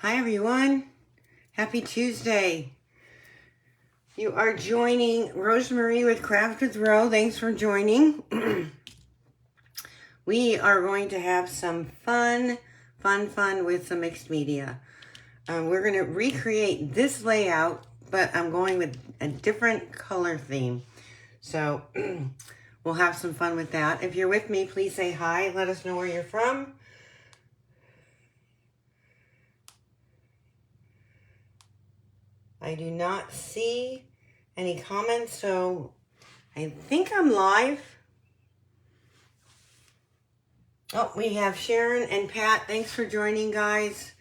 Hi everyone, happy Tuesday. You are joining Rosemarie with Craft with Ro. Thanks for joining. We are going to have some fun with some mixed media. We're going to recreate this layout, but I'm going with a different color theme. So we'll have some fun with that. If you're with me, please say hi. Let us know where you're from. I do not see any comments, so I think I'm live. Oh, we have Sharon and Pat. Thanks for joining, guys.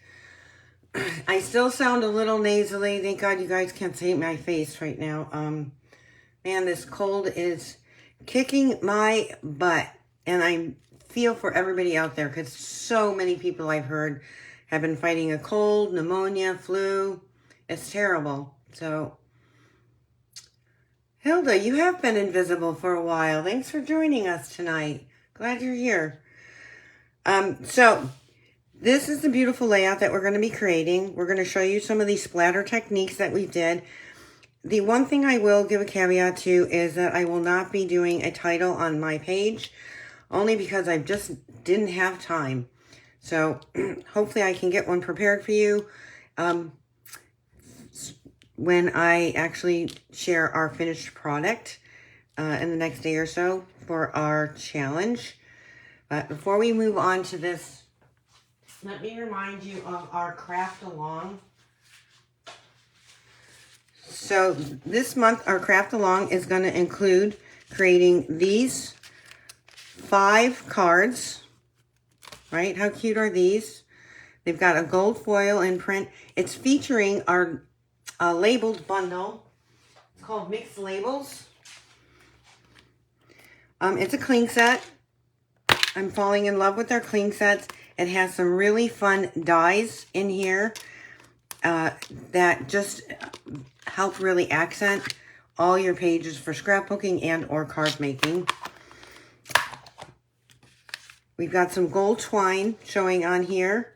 I still sound a little nasally. Thank God you guys can't see my face right now. Man, this cold is kicking my butt. And I feel for everybody out there because so many people I've heard have been fighting a cold, pneumonia, flu. It's terrible. So, Hilda, you have been invisible for a while. Thanks for joining us tonight. Glad you're here. So, this is the beautiful layout that we're going to be creating. We're going to show you some of these splatter techniques that we did. The one thing I will give a caveat to is that I will not be doing a title on my page, only because I just didn't have time. So, hopefully I can get one prepared for you. When I actually share our finished product in the next day or so for our challenge. But before we move on to this, let me remind you of our craft along. So this month, our craft along is going to include creating these 5 cards, right? How cute are these? They've got a gold foil imprint. It's featuring our labeled bundle. It's called Mixed Labels. It's a cling set. I'm falling in love with our cling sets. It has some really fun dies in here that just help really accent all your pages for scrapbooking and or card making. We've got some gold twine showing on here.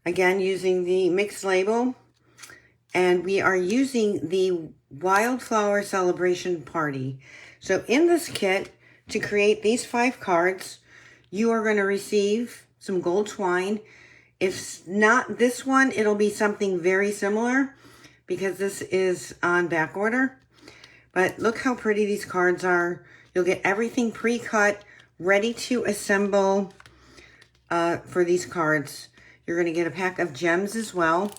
Again, using the mixed label. And we are using the Wildflower Celebration Party. So in this kit, to create these 5 cards, you are going to receive some gold twine. If not this one, it'll be something very similar because this is on back order. But look how pretty these cards are. You'll get everything pre-cut, ready to assemble for these cards. You're going to get a pack of gems as well.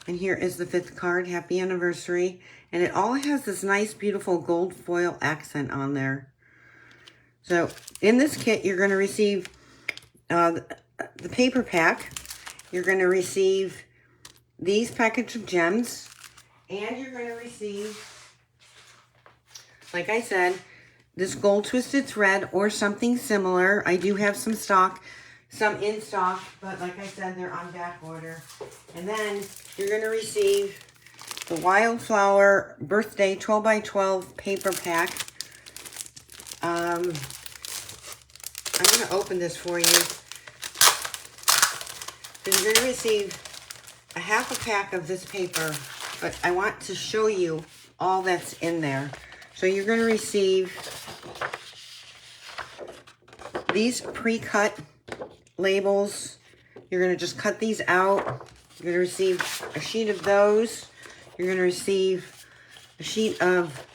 And here is the 5th card, Happy Anniversary. And it all has this nice, beautiful gold foil accent on there. So, in this kit, you're going to receive the paper pack. You're going to receive these package of gems. And you're going to receive, like I said, this gold twisted thread or something similar. I do have some in stock, but like I said, they're on back order. And then you're going to receive the Wildflower Birthday 12x12 paper pack. I'm going to open this for you. So you're going to receive a half a pack of this paper, but I want to show you all that's in there. So you're going to receive these pre-cut labels. You're going to just cut these out. You're going to receive a sheet of those. You're going to receive a sheet of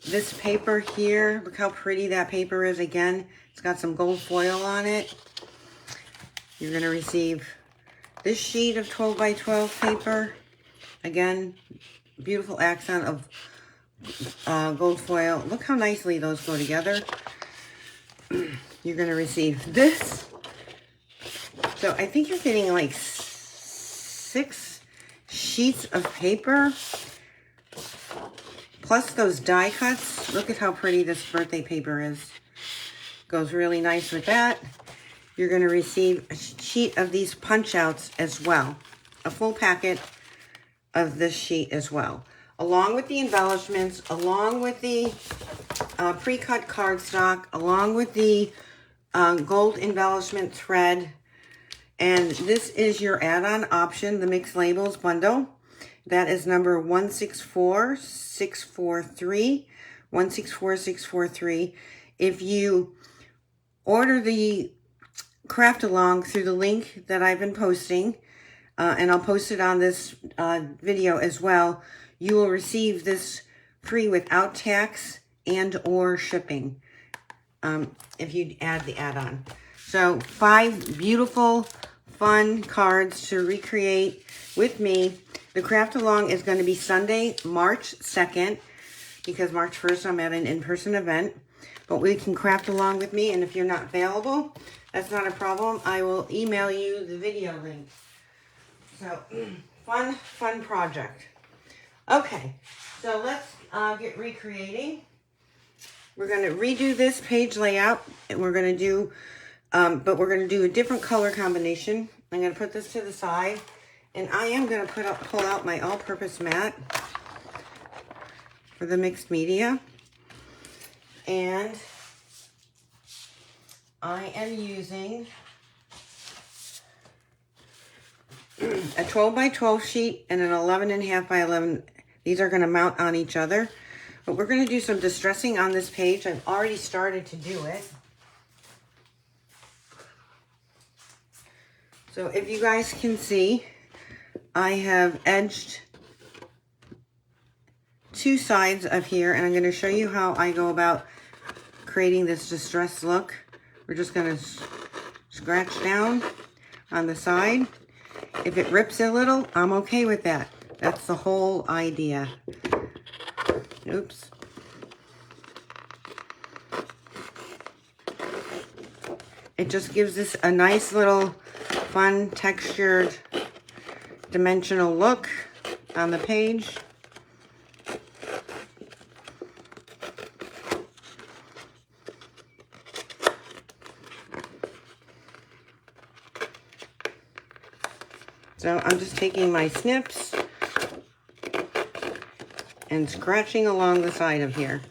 this paper here. Look how pretty that paper is. Again, it's got some gold foil on it. You're going to receive this sheet of 12x12 paper. Again, beautiful accent of gold foil. Look how nicely those go together. You're going to receive this. So I think you're getting like 6 sheets of paper, plus those die cuts. Look at how pretty this birthday paper is. Goes really nice with that. You're going to receive a sheet of these punch outs as well. A full packet of this sheet as well. Along with the embellishments, along with the pre-cut cardstock, along with the gold embellishment thread, And this is your add-on option, the Mixed Labels bundle. That is number 164643, 164643. If you order the craft along through the link that I've been posting, and I'll post it on this video as well, you will receive this free without tax and or shipping if you add the add-on. So 5 beautiful, fun cards to recreate with me. The craft along is going to be Sunday, March 2nd, because March 1st I'm at an in-person event. But we can craft along with me, and if you're not available, that's not a problem. I will email you the video link. So, fun project. Okay, so let's get recreating. We're going to redo this page layout, and we're going to do, but we're going to do a different color combination. I'm going to put this to the side, and I am going to pull out my all-purpose mat for the mixed media. And I am using a 12 by 12 sheet and an 11.5 by 11. These are going to mount on each other. But we're going to do some distressing on this page. I've already started to do it. So if you guys can see, I have edged 2 sides of here, and I'm going to show you how I go about creating this distressed look. We're just going to scratch down on the side. If it rips a little, I'm okay with that. That's the whole idea. Oops. It just gives this a nice little fun textured dimensional look on the page. So I'm just taking my snips and scratching along the side of here.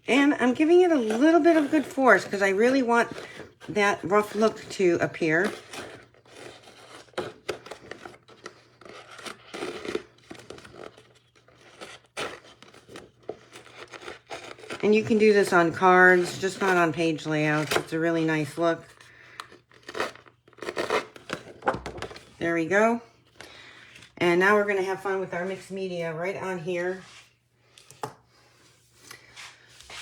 And I'm giving it a little bit of good force because I really want that rough look to appear. And you can do this on cards, just not on page layouts. It's a really nice look. There we go. And now we're going to have fun with our mixed media right on here.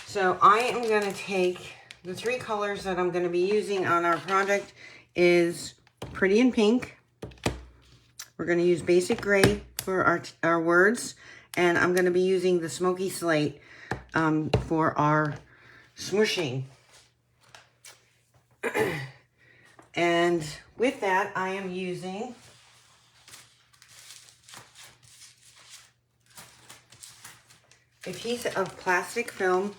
So I am going to take the 3 colors that I'm going to be using on our project is Pretty in Pink. We're going to use Basic Gray for our words. And I'm going to be using the Smoky Slate for our smooching. And with that, I am using a piece of plastic film.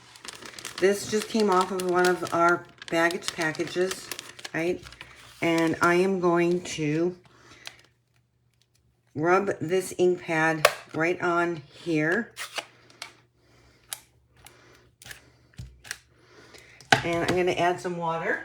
This just came off of one of our baggage packages, right? And I am going to rub this ink pad right on here. And I'm going to add some water.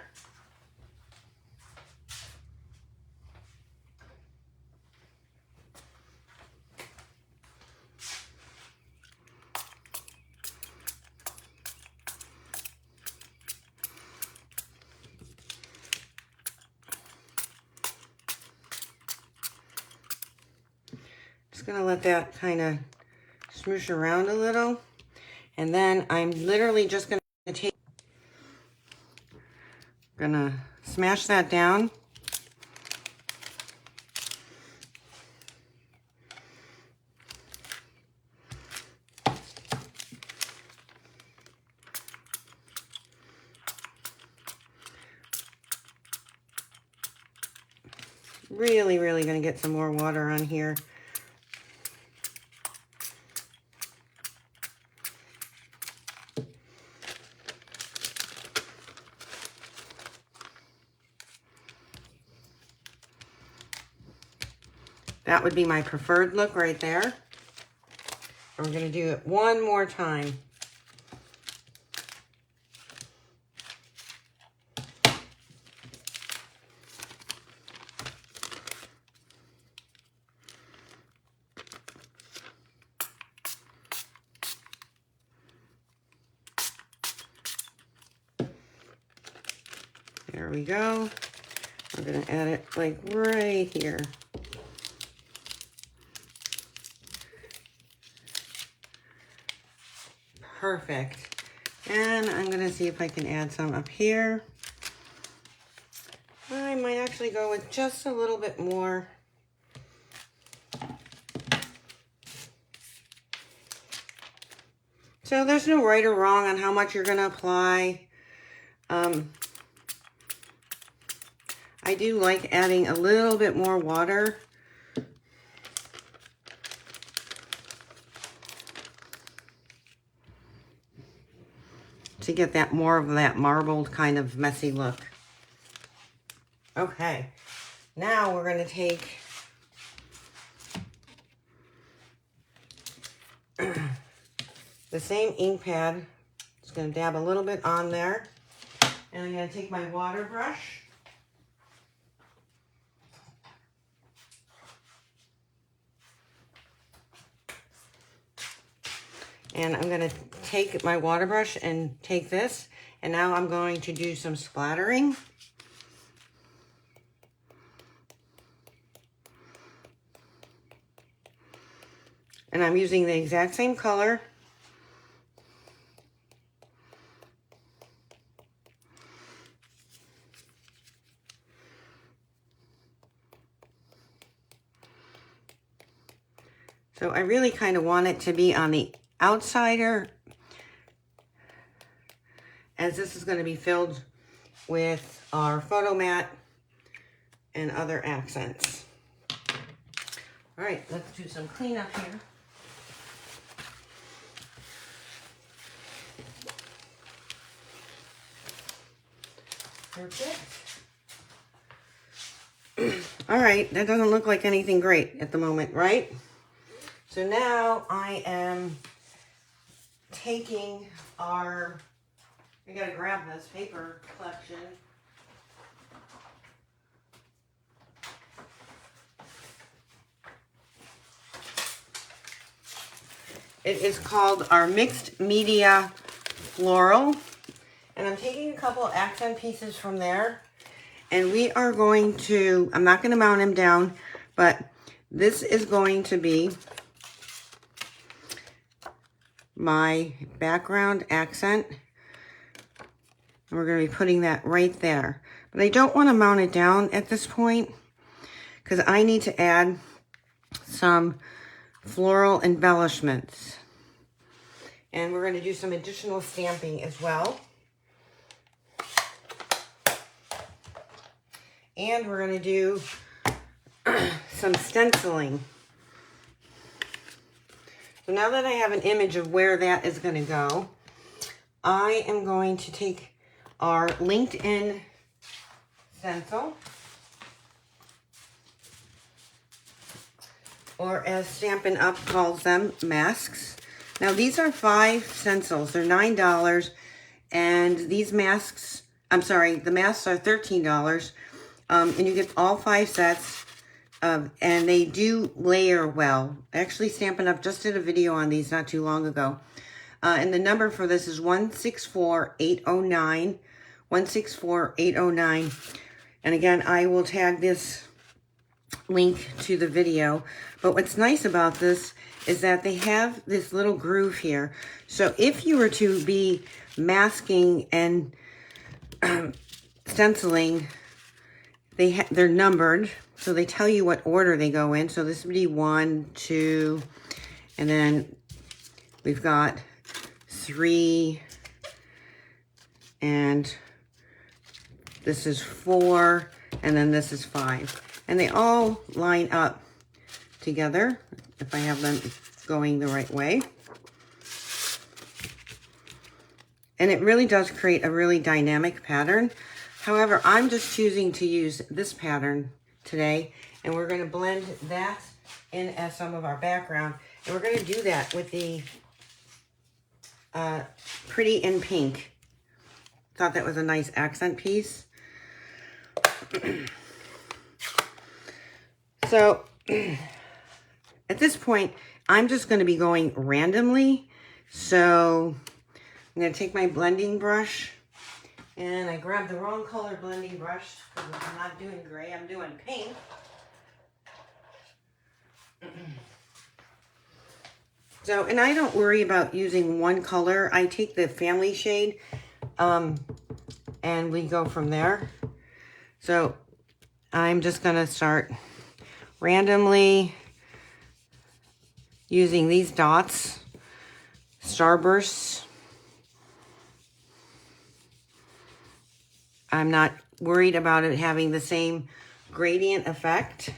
Just going to let that kind of smoosh around a little. And then I'm literally just going to smash that down. Really going to get some more water on here. That would be my preferred look right there. And we're going to do it one more time. There we go. We're going to add it like right here. Perfect. And I'm going to see if I can add some up here. I might actually go with just a little bit more. So there's no right or wrong on how much you're going to apply. I do like adding a little bit more water. To get that more of that marbled kind of messy look. Okay, now we're going to take the same ink pad. Just going to dab a little bit on there. And I'm going to take my water brush. And I'm going to take my water brush and take this. And now I'm going to do some splattering. And I'm using the exact same color. So I really kind of want it to be on the outsider, as this is going to be filled with our photo mat and other accents. All right, let's do some cleanup here. Perfect. All right, that doesn't look like anything great at the moment, right? So now I am taking our, I gotta grab this paper collection. It is called our Mixed Media Floral. And I'm taking a couple accent pieces from there. And we are going to, I'm not going to mount them down, but this is going to be my background accent. And we're going to be putting that right there. But I don't want to mount it down at this point because I need to add some floral embellishments. And we're going to do some additional stamping as well. And we're going to do some stenciling. So now that I have an image of where that is going to go, I am going to take our LinkedIn stencil, or as Stampin' Up calls them, masks. Now these are 5 stencils. They're $9, and these masks, I'm sorry, the masks are $13. And you get all 5 sets, and they do layer well. Actually, Stampin' Up just did a video on these not too long ago. And the number for this is 164809, 164809. And again, I will tag this link to the video. But what's nice about this is that they have this little groove here. So if you were to be masking and stenciling, they're numbered, so they tell you what order they go in. So this would be 1, 2, and then we've got 3, and this is 4, and then this is 5. And they all line up together, if I have them going the right way. And it really does create a really dynamic pattern. However, I'm just choosing to use this pattern today, and we're going to blend that in as some of our background. And we're going to do that with the Pretty in Pink. Thought that was a nice accent piece. So, at this point, I'm just going to be going randomly. So, I'm going to take my blending brush, And I grabbed the wrong color blending brush because I'm not doing gray, I'm doing pink. So, and I don't worry about using one color. I take the family shade and we go from there. So I'm just going to start randomly using these dots, starbursts. I'm not worried about it having the same gradient effect.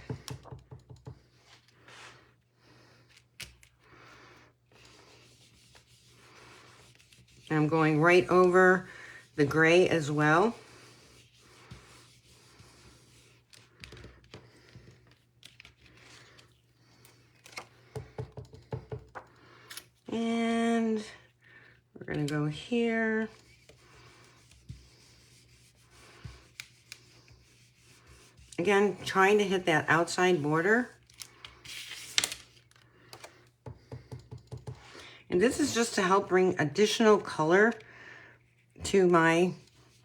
I'm going right over the gray as well. And we're going to go here. Again, trying to hit that outside border. And this is just to help bring additional color to my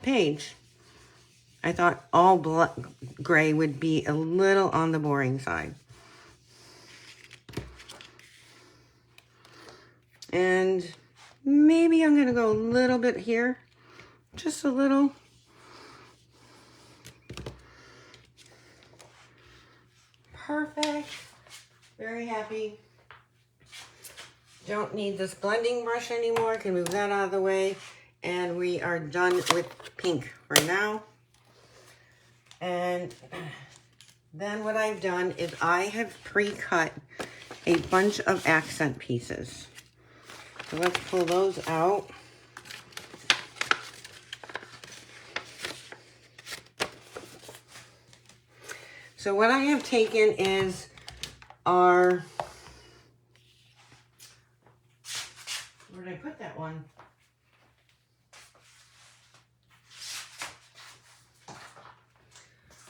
page. I thought all gray would be a little on the boring side. And maybe I'm going to go a little bit here. Just a little. Perfect. Very happy. Don't need this blending brush anymore. Can move that out of the way. And we are done with pink for now. And then what I've done is I have pre-cut a bunch of accent pieces. So let's pull those out. So what I have taken is our, where did I put that one?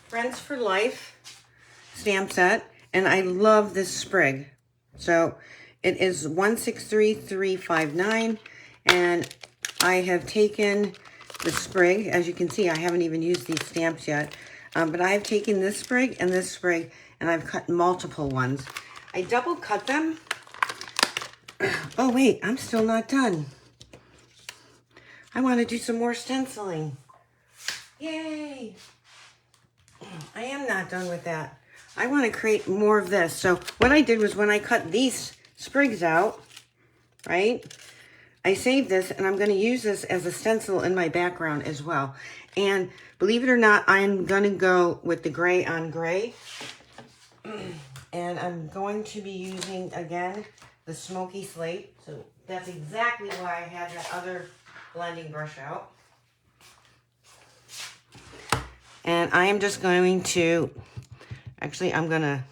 Friends for Life stamp set, and I love this sprig. So it is 163359, and I have taken the sprig. As you can see, I haven't even used these stamps yet. But I've taken this sprig, and I've cut multiple ones. I double cut them. Oh wait, I'm still not done. I want to do some more stenciling. Yay! I am not done with that. I want to create more of this. So what I did was when I cut these sprigs out, right? I saved this, and I'm going to use this as a stencil in my background as well. And believe it or not, I'm going to go with the gray on gray. And I'm going to be using, again, the smoky slate. So that's exactly why I had that other blending brush out. And I am just going to, actually, I'm going to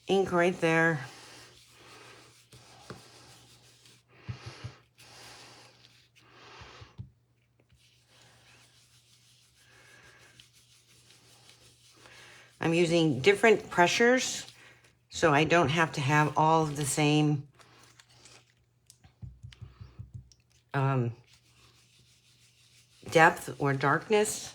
ink right there. I'm using different pressures, so I don't have to have all of the same depth or darkness.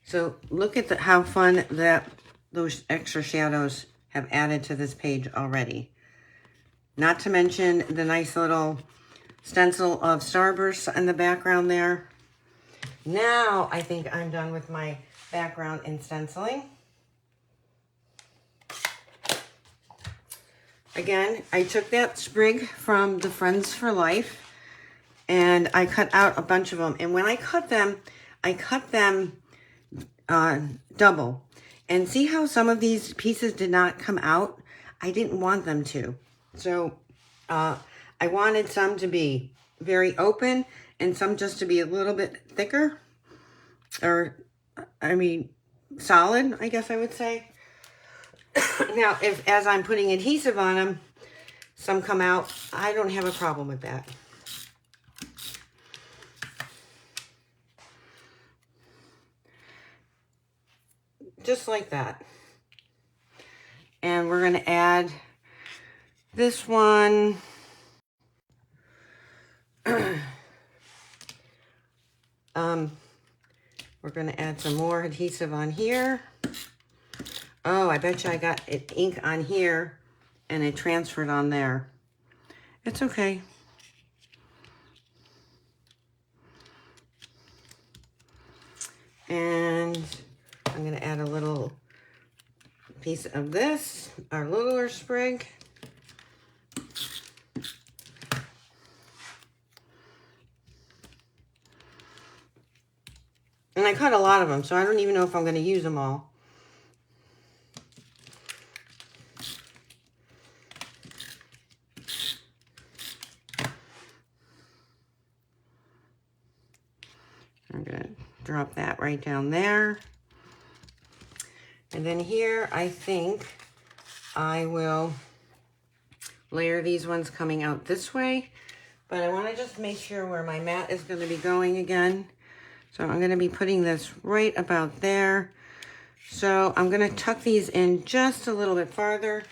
So look at how fun that those extra shadows have added to this page already. Not to mention the nice little stencil of starbursts in the background there. Now I think I'm done with my background in stenciling. Again, I took that sprig from the Friends for Life and I cut out a bunch of them. And when I cut them double. And see how some of these pieces did not come out? I didn't want them to. So I wanted some to be very open and some just to be a little bit thicker. Or, I mean, solid, I guess I would say. Now, as I'm putting adhesive on them, some come out. I don't have a problem with that. just like that. And we're going to add this one. We're going to add some more adhesive on here. Oh, I bet you I got ink on here and it transferred on there. It's okay. And I'm going to add a little piece of this, our littler sprig. And I cut a lot of them, so I don't even know if I'm going to use them all. I'm going to drop that right down there. And then here, I think I will layer these ones coming out this way. But I want to just make sure where my mat is going to be going again. So I'm going to be putting this right about there. So I'm going to tuck these in just a little bit farther.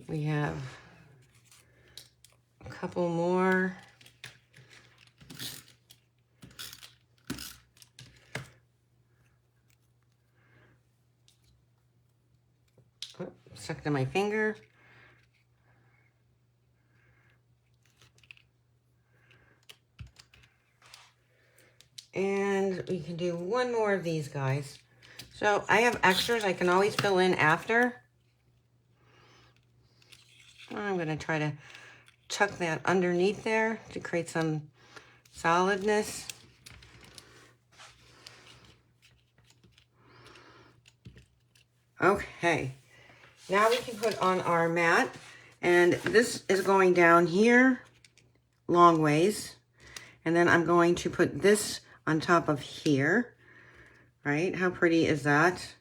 We have a couple more. Oh, stuck to my finger. And we can do one more of these guys. So I have extras I can always fill in after. I'm going to try to tuck that underneath there to create some solidness. Okay, now we can put on our mat, and this is going down here long ways, and then I'm going to put this on top of here, right? How pretty is that?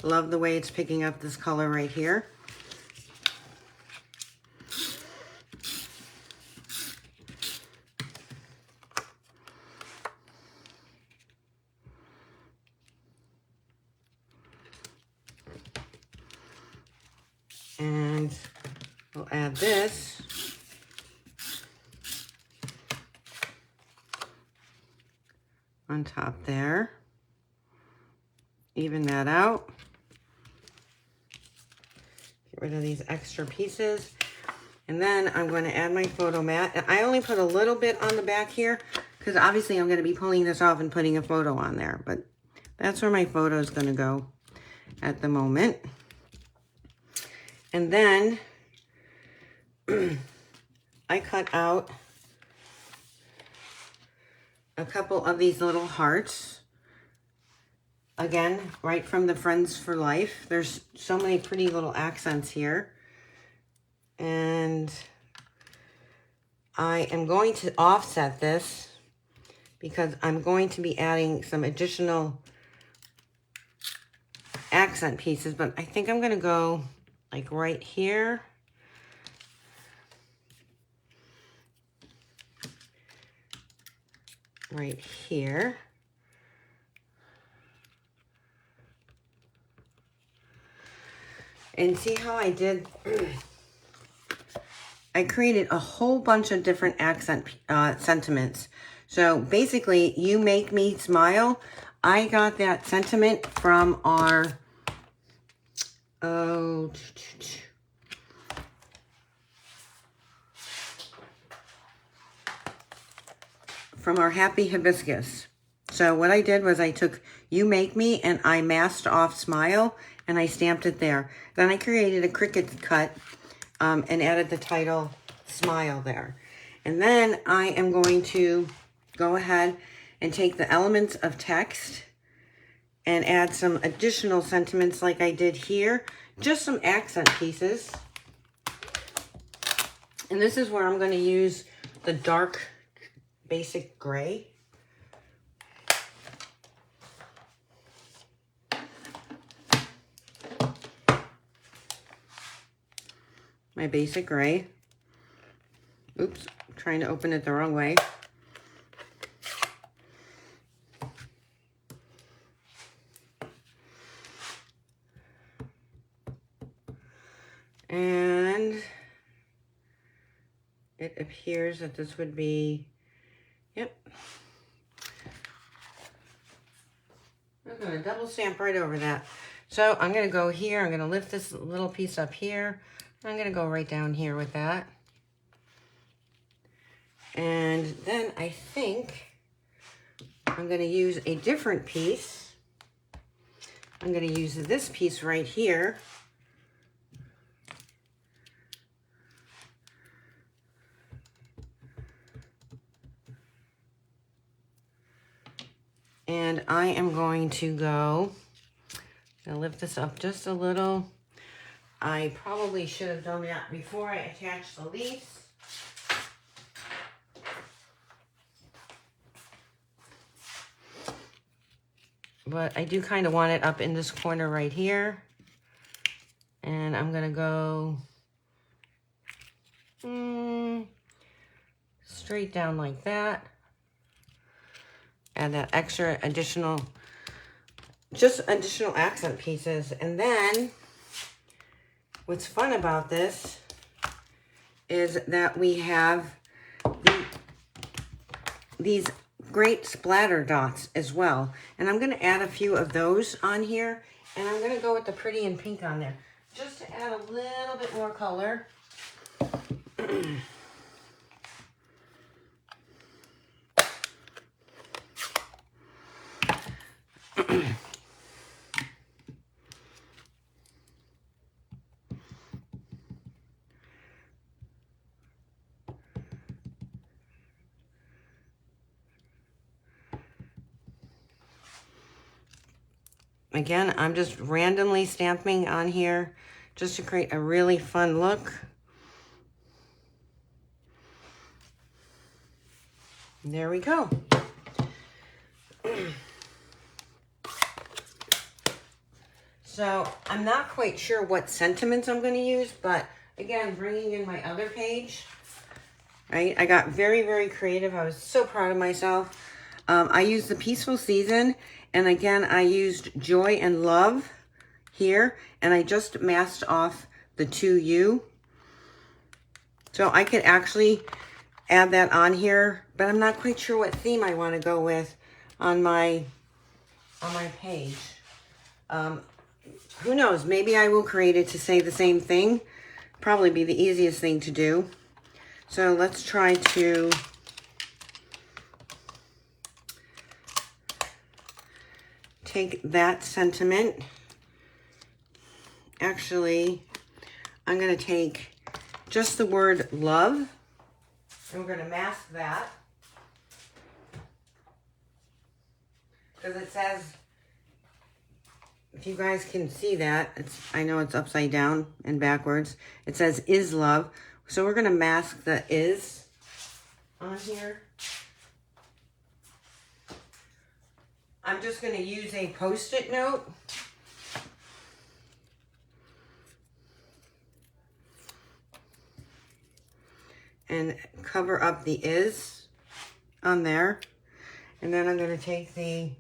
Love the way it's picking up this color right here. And we'll add this. On top there. Even that out. Get rid of these extra pieces. And then I'm going to add my photo mat. And I only put a little bit on the back here because obviously I'm going to be pulling this off and putting a photo on there. But that's where my photo is going to go at the moment. And then I cut out a couple of these little hearts. Again, right from the Friends for Life. There's so many pretty little accents here. And I am going to offset this because I'm going to be adding some additional accent pieces, but I think I'm going to go like right here. Right here. And see how I did? I created a whole bunch of different accent sentiments. So basically, you make me smile. I got that sentiment from our Happy Hibiscus. So what I did was I took You Make Me and I masked off Smile and I stamped it there. Then I created a Cricut cut and added the title Smile there. And then I am going to go ahead and take the elements of text and add some additional sentiments like I did here. Just some accent pieces. And this is where I'm going to use the dark basic gray. My basic gray. Oops, I'm trying to open it the wrong way. And it appears that this would be, yep. I'm going to double stamp right over that. So I'm going to go here. I'm going to lift this little piece up here. I'm going to go right down here with that. And then I think I'm going to use a different piece. I'm going to use this piece right here. And I am going to go, I'll lift this up just a little. I probably should have done that before I attached the leaves. But I do kind of want it up in this corner right here. And I'm going to go straight down like that. Add that extra additional, just additional accent pieces. And then what's fun about this is that we have these great splatter dots as well. And I'm going to add a few of those on here. And I'm going to go with the pretty and pink on there, just to add a little bit more color. Again, I'm just randomly stamping on here just to create a really fun look. There we go. So I'm not quite sure what sentiments I'm going to use, but again, bringing in my other page, right? I got very, very creative. I was so proud of myself. I used the Peaceful Season, and again, I used Joy and Love here, and I just masked off the 2U. So I could actually add that on here, but I'm not quite sure what theme I want to go with on my page. Who knows? Maybe I will create it to say the same thing. Probably be the easiest thing to do. So let's try to take that sentiment. Actually, I'm going to take just the word love, and we're going to mask that. Because it says, if you guys can see that, I know it's upside down and backwards. It says is love. So we're going to mask the is on here. I'm just going to use a Post-it note. And cover up the is on there. And then I'm going to take the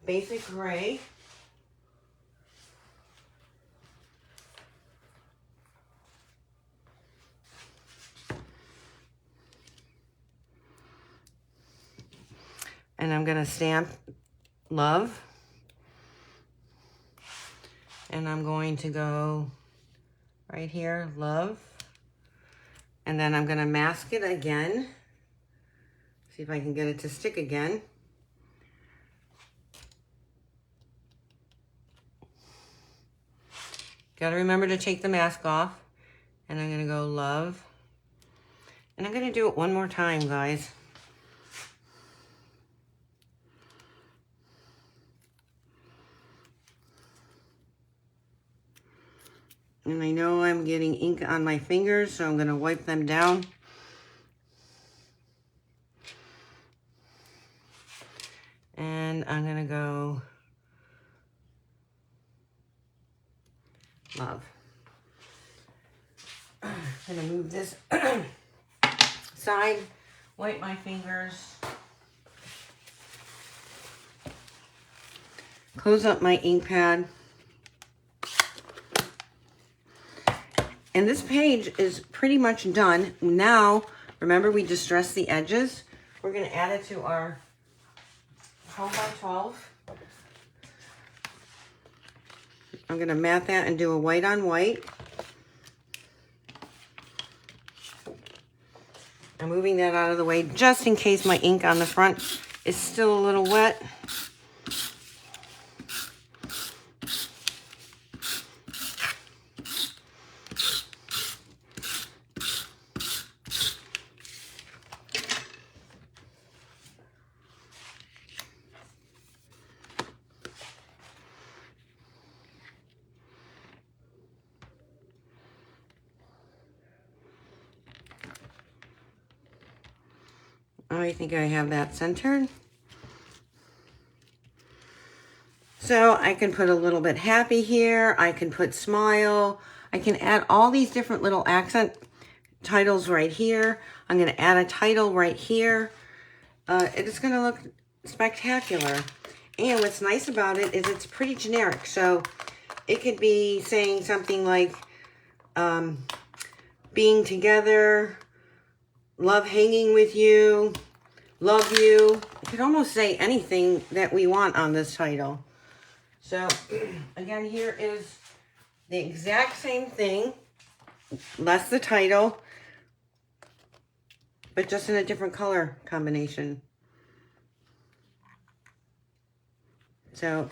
basic gray. And I'm going to stamp love. And I'm going to go right here, love. And then I'm going to mask it again. See if I can get it to stick again. Got to remember to take the mask off. And I'm going to go love. And I'm going to do it one more time, guys. And I know I'm getting ink on my fingers, so I'm going to wipe them down. And I'm gonna go love. I'm gonna move this side, wipe my fingers, close up my ink pad. And this page is pretty much done. Now, remember we distressed the edges. We're gonna add it to our 12 by 12. I'm gonna mat that and do a white on white. I'm moving that out of the way just in case my ink on the front is still a little wet. I think I have that centered. So I can put a little bit happy here. I can put smile. I can add all these different little accent titles right here. I'm going to add a title right here. It's going to look spectacular. And what's nice about it is it's pretty generic. So it could be saying something like being together, love hanging with you, love you. You could almost say anything that we want on this title. So again, here is the exact same thing, less the title, but just in a different color combination. So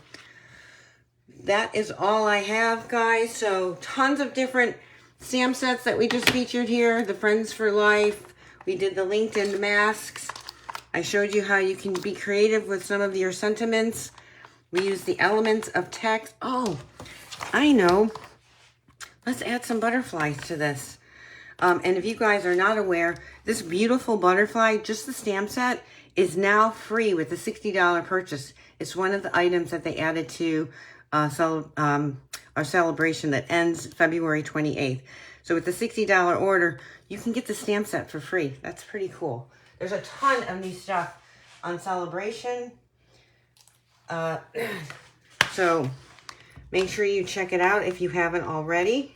that is all I have, guys. So tons of different stamp sets that we just featured here. The Friends for Life. We did the LinkedIn masks. I showed you how you can be creative with some of your sentiments. We use the elements of text. Oh, I know. Let's add some butterflies to this. And if you guys are not aware, this beautiful butterfly, just the stamp set, is now free with the $60 purchase. It's one of the items that they added to our celebration that ends February 28th. So with the $60 order, you can get the stamp set for free. That's pretty cool. There's a ton of new stuff on Celebration. So make sure you check it out if you haven't already.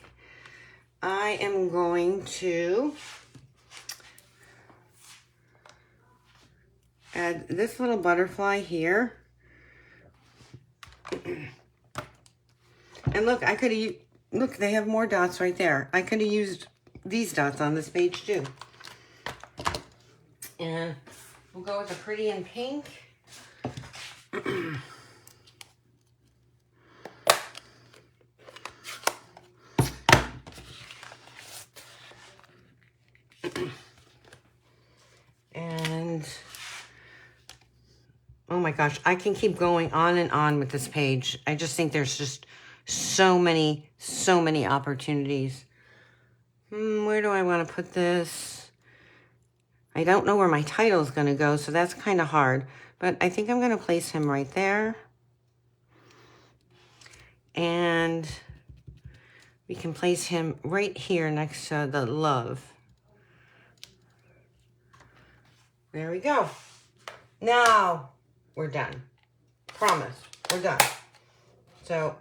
I am going to add this little butterfly here. And look, I could have, look, they have more dots right there. I could have used these dots on this page too. And we'll go with the pretty in pink. And oh my gosh, I can keep going on and on with this page. I just think there's just so many opportunities. Where do I want to put this? I don't know where my title is going to go, so that's kind of hard. But I think I'm going to place him right there. And we can place him right here next to the love. There we go. Now we're done. Promise, we're done. So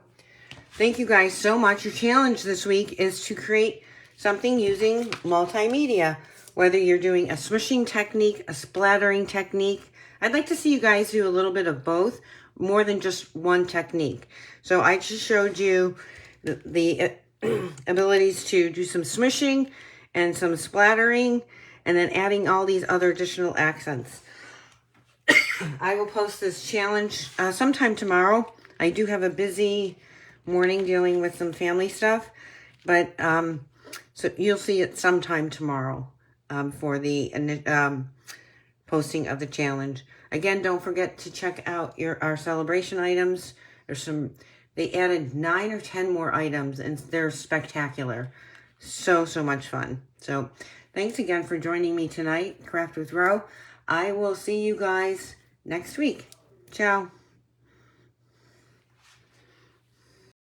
thank you guys so much. Your challenge this week is to create something using multimedia, whether you're doing a smooching technique, a splattering technique. I'd like to see you guys do a little bit of both, more than just one technique. So I just showed you the abilities to do some smooching and some splattering, and then adding all these other additional accents. I will post this challenge sometime tomorrow. I do have a busy morning dealing with some family stuff, but so you'll see it sometime tomorrow for the posting of the challenge. Again, don't forget to check out our celebration items. There's some, they added 9 or 10 more items, and they're spectacular. So much fun. So thanks again for joining me tonight, Craft with Ro. I will see you guys next week. Ciao.